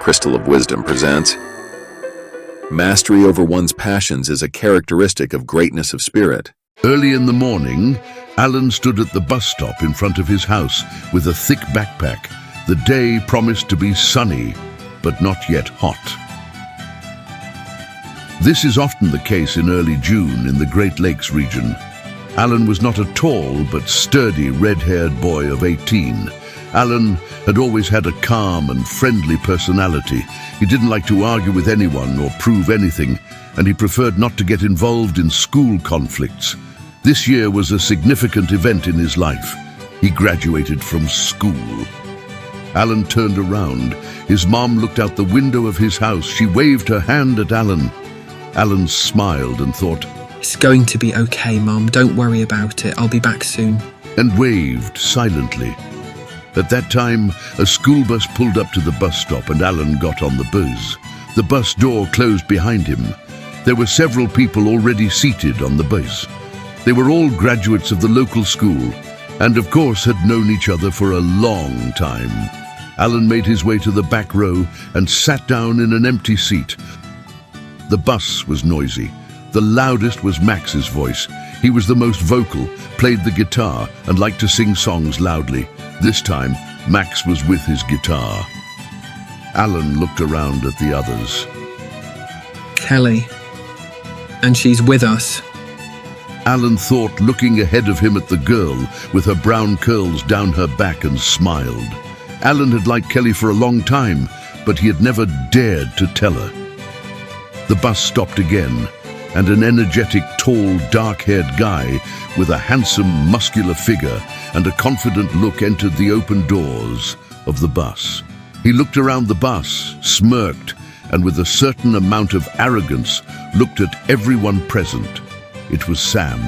Crystal of Wisdom presents Mastery over one's passions is a characteristic of greatness of spirit. Early in the morning, Alan stood at the bus stop in front of his house with a thick backpack. The day promised to be sunny, but not yet hot. This is often the case in early June in the Great Lakes region. Alan was not a tall but sturdy red-haired boy of 18. Alan had always had a calm and friendly personality. He didn't like to argue with anyone or prove anything, and he preferred not to get involved in school conflicts. This year was a significant event in his life. He graduated from school. Alan turned around. His mom looked out the window of his house. She waved her hand at Alan. Alan smiled and thought, "It's going to be okay, Mom. Don't worry about it. I'll be back soon." And waved silently. At that time, a school bus pulled up to the bus stop and Alan got on the bus. The bus door closed behind him. There were several people already seated on the bus. They were all graduates of the local school and, of course, had known each other for a long time. Alan made his way to the back row and sat down in an empty seat. The bus was noisy. The loudest was Max's voice. He was the most vocal, played the guitar, and liked to sing songs loudly. This time, Max was with his guitar. Alan looked around at the others. Kelly. And she's with us. Alan thought, looking ahead of him at the girl with her brown curls down her back, and smiled. Alan had liked Kelly for a long time, but he had never dared to tell her. The bus stopped again, and an energetic, tall, dark-haired guy with a handsome, muscular figure and a confident look entered the open doors of the bus. He looked around the bus, smirked, and with a certain amount of arrogance looked at everyone present. It was Sam.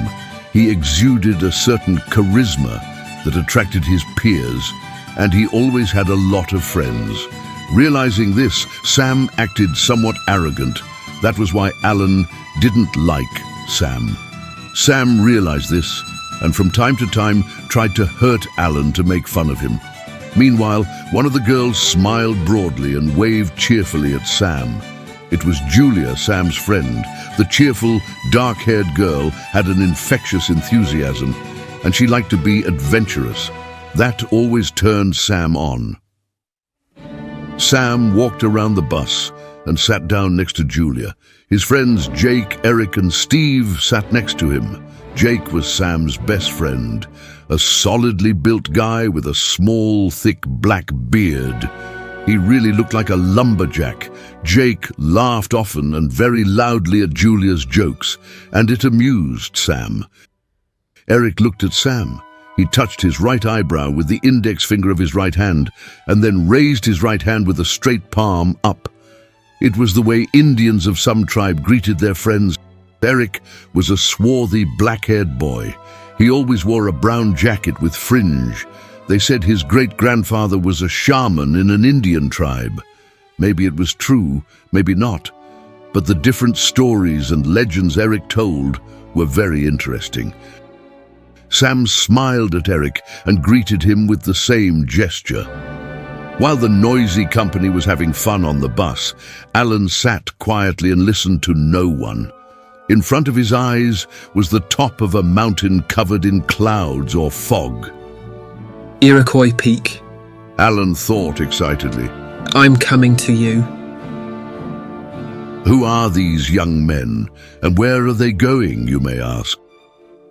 He exuded a certain charisma that attracted his peers, and he always had a lot of friends. Realizing this, Sam acted somewhat arrogant. That was why Alan didn't like Sam. Sam realized this, and from time to time tried to hurt Alan to make fun of him. Meanwhile, one of the girls smiled broadly and waved cheerfully at Sam. It was Julia, Sam's friend. The cheerful, dark-haired girl had an infectious enthusiasm, and she liked to be adventurous. That always turned Sam on. Sam walked around the bus and sat down next to Julia. His friends Jake, Eric, and Steve sat next to him. Jake was Sam's best friend, a solidly built guy with a small, thick black beard. He really looked like a lumberjack. Jake laughed often and very loudly at Julia's jokes, and it amused Sam. Eric looked at Sam. He touched his right eyebrow with the index finger of his right hand, and then raised his right hand with a straight palm up. It was the way Indians of some tribe greeted their friends. Eric was a swarthy, black-haired boy. He always wore a brown jacket with fringe. They said his great-grandfather was a shaman in an Indian tribe. Maybe it was true, maybe not. But the different stories and legends Eric told were very interesting. Sam smiled at Eric and greeted him with the same gesture. While the noisy company was having fun on the bus, Alan sat quietly and listened to no one. In front of his eyes was the top of a mountain covered in clouds or fog. Iroquois Peak. Alan thought excitedly. I'm coming to you. Who are these young men, and where are they going, you may ask?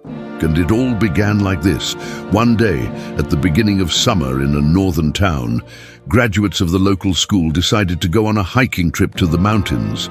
And it all began like this. One day, at the beginning of summer in a northern town, graduates of the local school decided to go on a hiking trip to the mountains.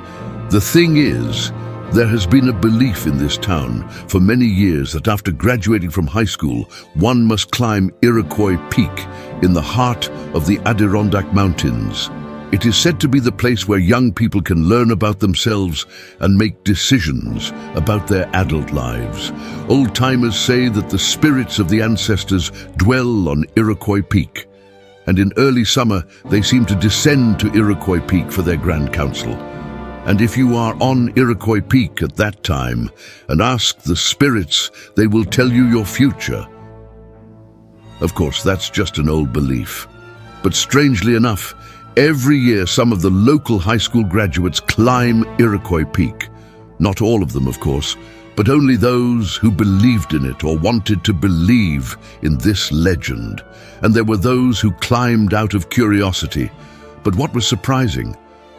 The thing is, there has been a belief in this town for many years that after graduating from high school, one must climb Iroquois Peak in the heart of the Adirondack Mountains. It is said to be the place where young people can learn about themselves and make decisions about their adult lives. Old-timers say that the spirits of the ancestors dwell on Iroquois Peak, and in early summer they seem to descend to Iroquois Peak for their grand council. And if you are on Iroquois Peak at that time and ask the spirits, they will tell you your future. Of course, that's just an old belief. But strangely enough, Every year, some of the local high school graduates climb Iroquois Peak. Not all of them, of course, but only those who believed in it or wanted to believe in this legend. And there were those who climbed out of curiosity. But what was surprising,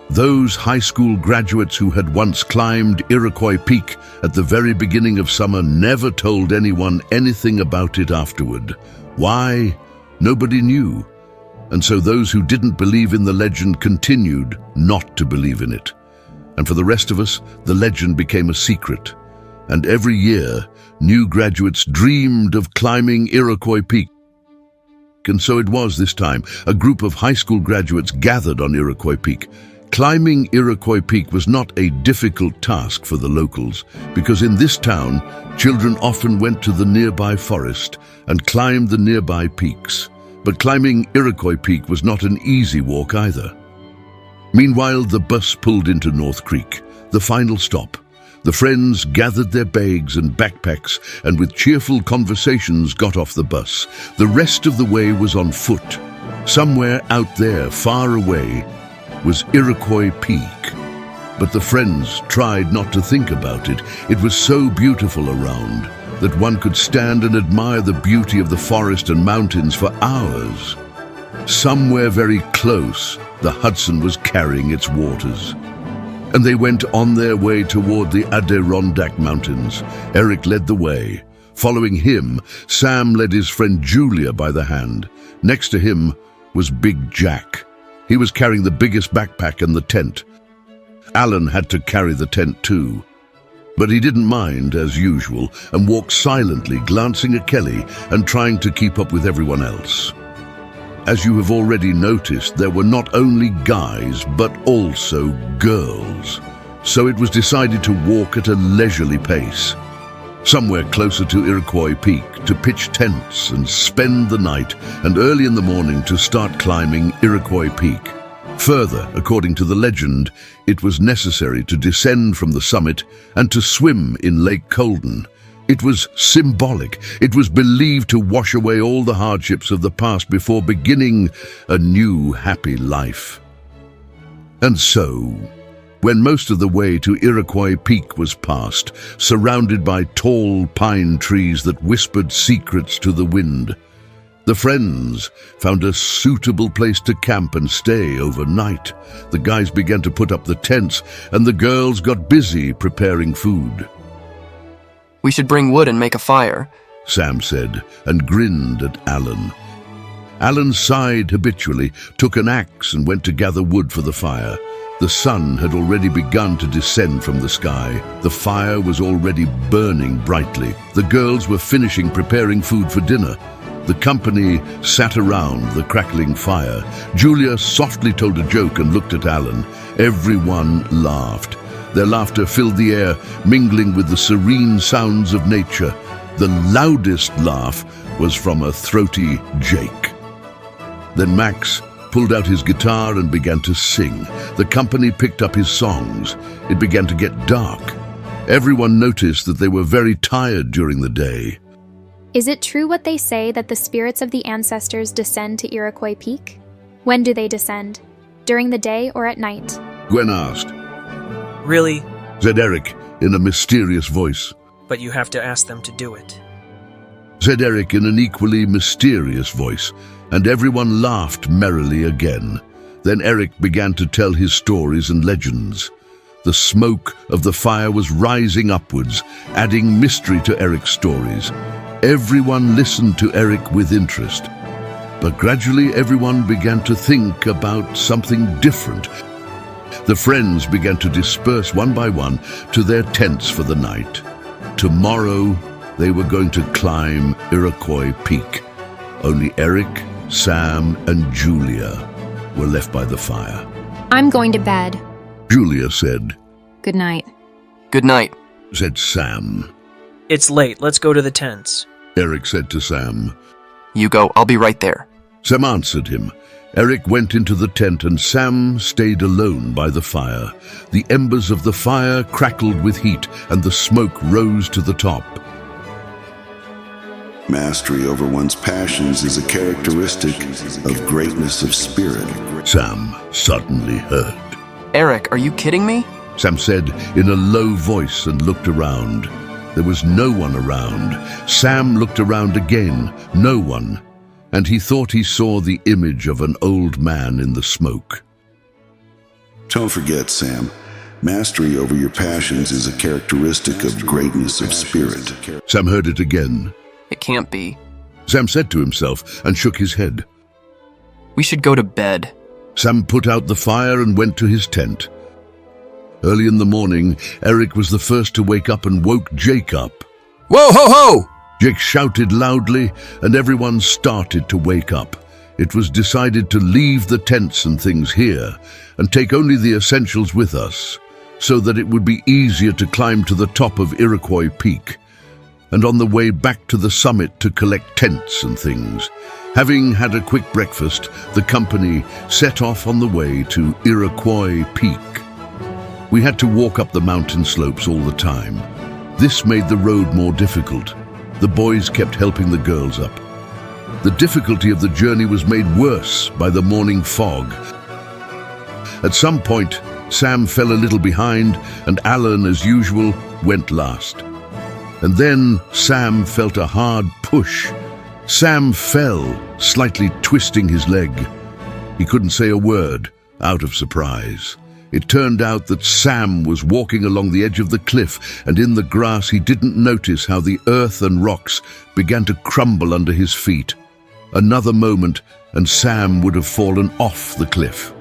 those high school graduates who had once climbed Iroquois Peak at the very beginning of summer never told anyone anything about it afterward. Why? Nobody knew. And so those who didn't believe in the legend continued not to believe in it. And for the rest of us, the legend became a secret. And every year, new graduates dreamed of climbing Iroquois Peak. And so it was this time. A group of high school graduates gathered on Iroquois Peak. Climbing Iroquois Peak was not a difficult task for the locals, because in this town, children often went to the nearby forest and climbed the nearby peaks. But climbing Iroquois Peak was not an easy walk either. Meanwhile, the bus pulled into North Creek, the final stop. The friends gathered their bags and backpacks and with cheerful conversations got off the bus. The rest of the way was on foot. Somewhere out there, far away, was Iroquois Peak. But the friends tried not to think about it. It was so beautiful around that one could stand and admire the beauty of the forest and mountains for hours. Somewhere very close, the Hudson was carrying its waters. And they went on their way toward the Adirondack Mountains. Eric led the way. Following him, Sam led his friend Julia by the hand. Next to him was Big Jack. He was carrying the biggest backpack and the tent. Alan had to carry the tent too. But he didn't mind, as usual, and walked silently, glancing at Kelly and trying to keep up with everyone else. As you have already noticed, there were not only guys, but also girls. So it was decided to walk at a leisurely pace, somewhere closer to Iroquois Peak, to pitch tents and spend the night, and early in the morning to start climbing Iroquois Peak. Further, according to the legend, it was necessary to descend from the summit and to swim in Lake Colden. It was symbolic. It was believed to wash away all the hardships of the past before beginning a new, happy life. And so, when most of the way to Iroquois Peak was passed, surrounded by tall pine trees that whispered secrets to the wind, the friends found a suitable place to camp and stay overnight. The guys began to put up the tents, and the girls got busy preparing food. "We should bring wood and make a fire," Sam said, and grinned at Alan. Alan sighed habitually, took an axe and went to gather wood for the fire. The sun had already begun to descend from the sky. The fire was already burning brightly. The girls were finishing preparing food for dinner. The company sat around the crackling fire. Julia softly told a joke and looked at Alan. Everyone laughed. Their laughter filled the air, mingling with the serene sounds of nature. The loudest laugh was from a throaty Jake. Then Max pulled out his guitar and began to sing. The company picked up his songs. It began to get dark. Everyone noticed that they were very tired during the day. Is it true what they say that the spirits of the ancestors descend to Iroquois Peak? When do they descend? During the day or at night? Gwen asked. "Really? Said Eric in a mysterious voice. But you have to ask them to do it." Said Eric in an equally mysterious voice, and everyone laughed merrily again. Then Eric began to tell his stories and legends. The smoke of the fire was rising upwards, adding mystery to Eric's stories. Everyone listened to Eric with interest. But gradually everyone began to think about something different. The friends began to disperse one by one to their tents for the night. Tomorrow they were going to climb Iroquois Peak. Only Eric, Sam, and Julia were left by the fire. "I'm going to bed." Julia said. "Good night." "Good night." Said Sam. "It's late. Let's go to the tents." Eric said to Sam. "You go, I'll be right there." Sam answered him. Eric went into the tent and Sam stayed alone by the fire. The embers of the fire crackled with heat and the smoke rose to the top. Mastery over one's passions is a characteristic of greatness of spirit. Sam suddenly heard. Eric, are you kidding me? Sam said in a low voice and looked around. There was no one around. Sam looked around again, no one, and he thought he saw the image of an old man in the smoke. Don't forget, Sam, mastery over your passions is a characteristic of greatness of spirit. Sam heard it again. It can't be. Sam said to himself and shook his head. We should go to bed. Sam put out the fire and went to his tent. Early in the morning, Eric was the first to wake up and woke Jake up. Whoa, ho, ho! Jake shouted loudly, and everyone started to wake up. It was decided to leave the tents and things here and take only the essentials with us, so that it would be easier to climb to the top of Iroquois Peak, and on the way back to the summit to collect tents and things. Having had a quick breakfast, the company set off on the way to Iroquois Peak. We had to walk up the mountain slopes all the time. This made the road more difficult. The boys kept helping the girls up. The difficulty of the journey was made worse by the morning fog. At some point, Sam fell a little behind, and Alan, as usual, went last. And then Sam felt a hard push. Sam fell, slightly twisting his leg. He couldn't say a word, out of surprise. It turned out that Sam was walking along the edge of the cliff, and in the grass he didn't notice how the earth and rocks began to crumble under his feet. Another moment, and Sam would have fallen off the cliff.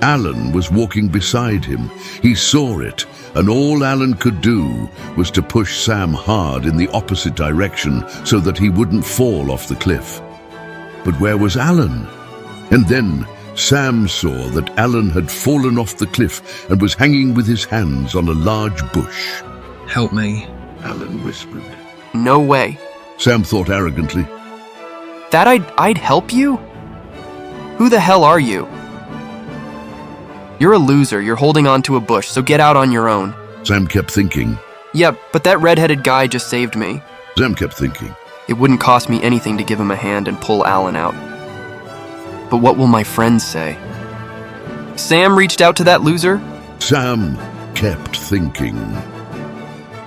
Alan was walking beside him. He saw it, and all Alan could do was to push Sam hard in the opposite direction so that he wouldn't fall off the cliff. But where was Alan? And then Sam saw that Alan had fallen off the cliff and was hanging with his hands on a large bush. Help me. Alan whispered. No way. Sam thought arrogantly. That I'd help you? Who the hell are you? You're a loser. You're holding on to a bush, so get out on your own. Sam kept thinking. Yep, but that red-headed guy just saved me. Sam kept thinking. It wouldn't cost me anything to give him a hand and pull Alan out. But what will my friends say? Sam reached out to that loser? Sam kept thinking.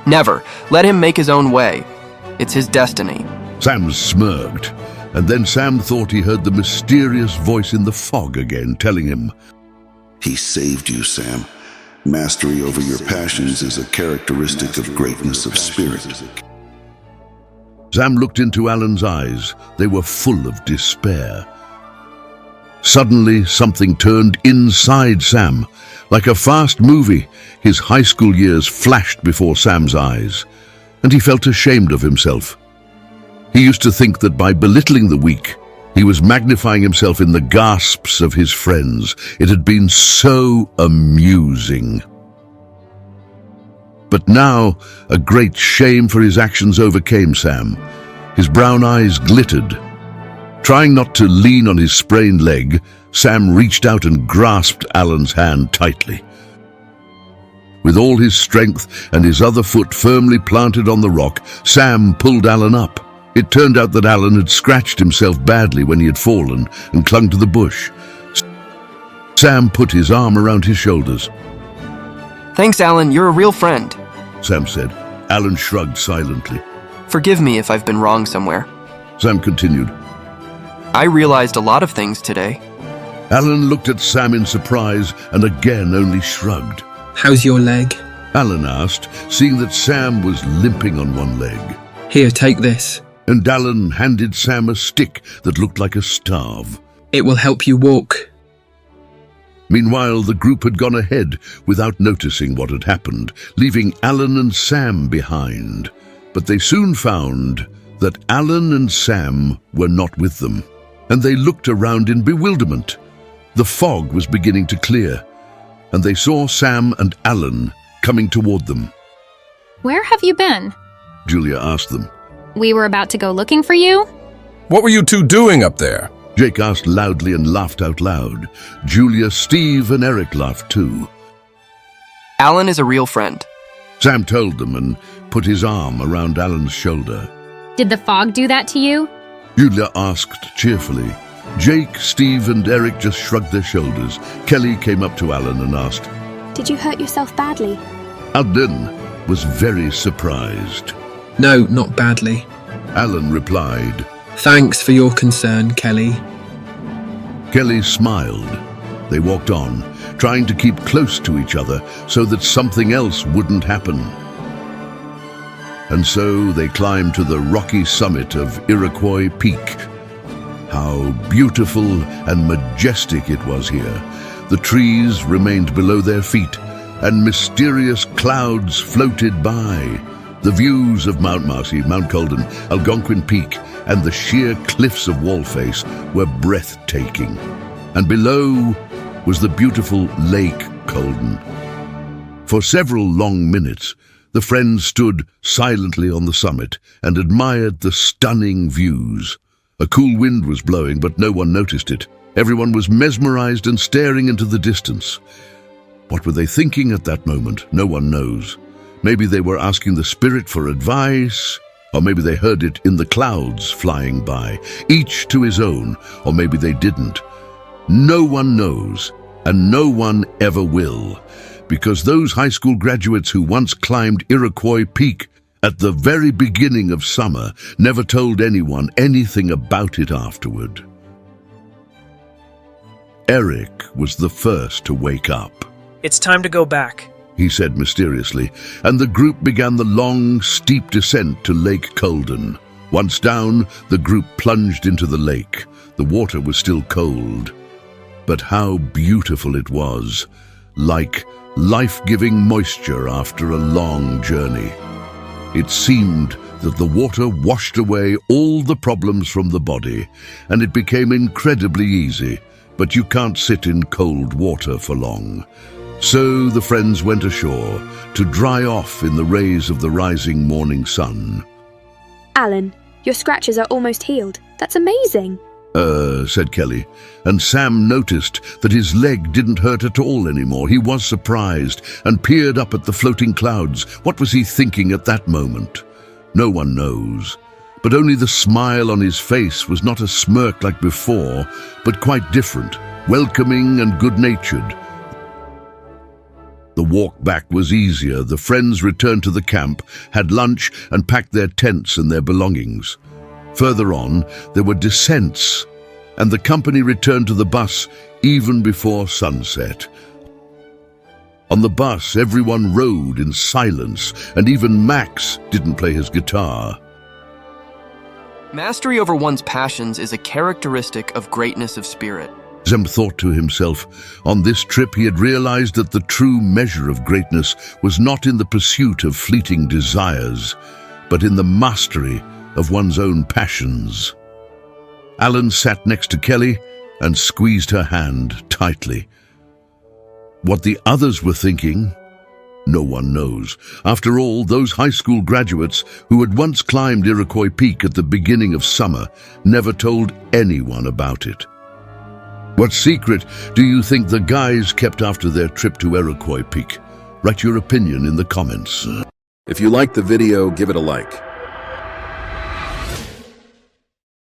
Never. Let him make his own way. It's his destiny. Sam smirked, and then Sam thought he heard the mysterious voice in the fog again, telling him, He saved you, Sam. Mastery over your passions is a characteristic of greatness of spirit. Sam looked into Alan's eyes. They were full of despair. Suddenly, something turned inside Sam. Like a fast movie, his high school years flashed before Sam's eyes, and he felt ashamed of himself. He used to think that by belittling the weak, he was magnifying himself in the gasps of his friends. It had been so amusing. But now, a great shame for his actions overcame Sam. His brown eyes glittered. Trying not to lean on his sprained leg, Sam reached out and grasped Alan's hand tightly. With all his strength and his other foot firmly planted on the rock, Sam pulled Alan up. It turned out that Alan had scratched himself badly when he had fallen and clung to the bush. Sam put his arm around his shoulders. Thanks, Alan. You're a real friend. Sam said. Alan shrugged silently. Forgive me if I've been wrong somewhere. Sam continued. I realized a lot of things today. Alan looked at Sam in surprise and again only shrugged. How's your leg? Alan asked, seeing that Sam was limping on one leg. Here, take this. And Alan handed Sam a stick that looked like a staff. It will help you walk. Meanwhile, the group had gone ahead without noticing what had happened, leaving Alan and Sam behind. But they soon found that Alan and Sam were not with them, and they looked around in bewilderment. The fog was beginning to clear, and they saw Sam and Alan coming toward them. Where have you been? Julia asked them. We were about to go looking for you. What were you two doing up there? Jake asked loudly and laughed out loud. Julia, Steve, and Eric laughed too. Alan is a real friend. Sam told them and put his arm around Alan's shoulder. Did the fog do that to you? Julia asked cheerfully. Jake, Steve, and Eric just shrugged their shoulders. Kelly came up to Alan and asked. Did you hurt yourself badly? Alan was very surprised. No, not badly. Alan replied. Thanks for your concern, Kelly. Kelly smiled. They walked on, trying to keep close to each other so that something else wouldn't happen. And so they climbed to the rocky summit of Iroquois Peak. How beautiful and majestic it was here. The trees remained below their feet, and mysterious clouds floated by. The views of Mount Marcy, Mount Colden, Algonquin Peak, and the sheer cliffs of Wallface were breathtaking. And below was the beautiful Lake Colden. For several long minutes, the friends stood silently on the summit and admired the stunning views. A cool wind was blowing, but no one noticed it. Everyone was mesmerized and staring into the distance. What were they thinking at that moment? No one knows. Maybe they were asking the spirit for advice, or maybe they heard it in the clouds flying by, each to his own, or maybe they didn't. No one knows, and no one ever will, because those high school graduates who once climbed Iroquois Peak at the very beginning of summer never told anyone anything about it afterward. Eric was the first to wake up. It's time to go back, he said mysteriously, and the group began the long, steep descent to Lake Colden. Once down, the group plunged into the lake. The water was still cold, but how beautiful it was, like life-giving moisture after a long journey. It seemed that the water washed away all the problems from the body, and it became incredibly easy, but you can't sit in cold water for long. So the friends went ashore to dry off in the rays of the rising morning sun. Alan, your scratches are almost healed. That's amazing. Said Kelly, and Sam noticed that his leg didn't hurt at all anymore. He was surprised and peered up at the floating clouds. What was he thinking at that moment? No one knows. But only the smile on his face was not a smirk like before, but quite different, welcoming and good-natured. The walk back was easier. The friends returned to the camp, had lunch, and packed their tents and their belongings. Further on, there were descents, and the company returned to the bus even before sunset. On the bus, everyone rode in silence, and even Max didn't play his guitar. Mastery over one's passions is a characteristic of greatness of spirit. Sam thought to himself, on this trip he had realized that the true measure of greatness was not in the pursuit of fleeting desires, but in the mastery of one's own passions. Alan sat next to Kelly and squeezed her hand tightly. What the others were thinking, no one knows. After all, those high school graduates who had once climbed Iroquois Peak at the beginning of summer never told anyone about it. What secret do you think the guys kept after their trip to Iroquois Peak? Write your opinion in the comments. If you liked the video, give it a like.